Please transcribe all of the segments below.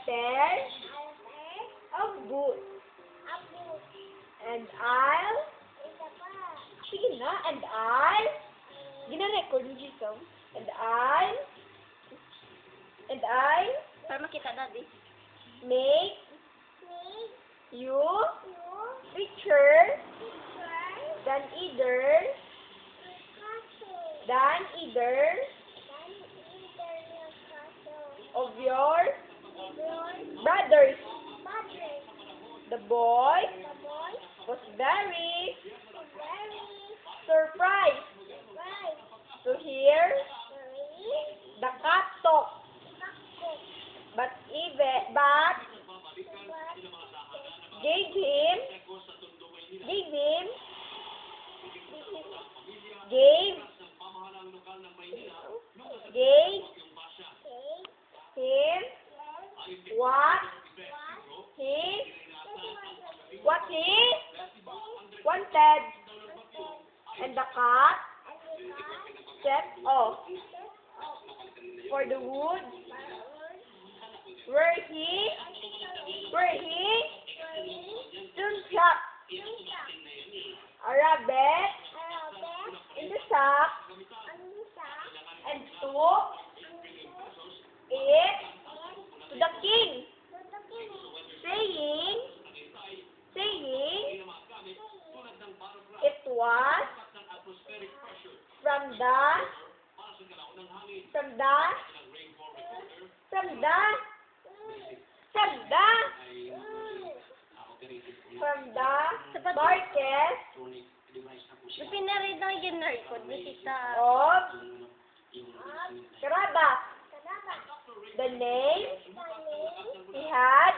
pair of boots. And I'll, sige na, and I'll, gina-record mo dito. And I, Para makita daddy. make you richer than either of your brothers. The boy was very surprised to hear the cat talk, but gave him what he wanted, and the cat set off for the woods where he soon shot a rabbit in the sack and took it to the king, saying it was from the market Pinaread na yung record ni Tita. of Karabakh, the name he had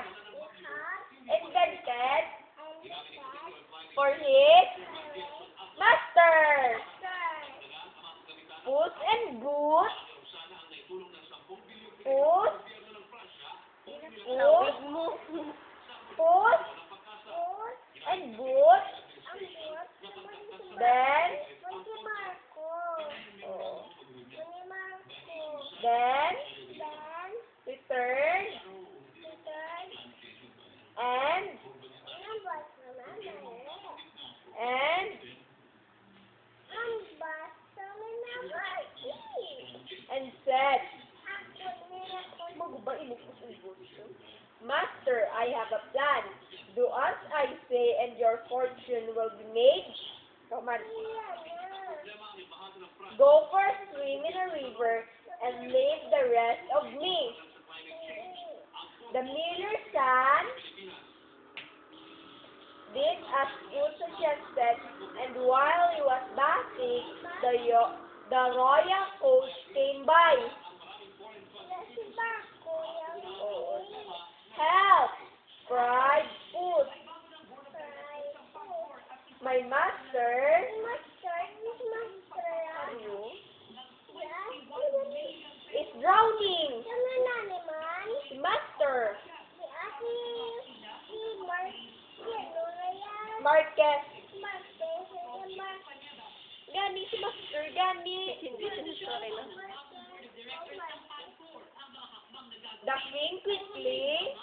invented for his master. Puss and Boots, Tawid mo. Puss and Boots, then returned and said, Master, I have a plan. Do as I say and your fortune will be made. Come on. Go for a swim in a river and leave the rest of me. The miller's son did as Puss suggested, and while he was bathing, the royal coach came by. Help! Cried Puss. My master is drowning. Master. Marquez. Gani si Master, gani. Hindi sinustory lang. The king quickly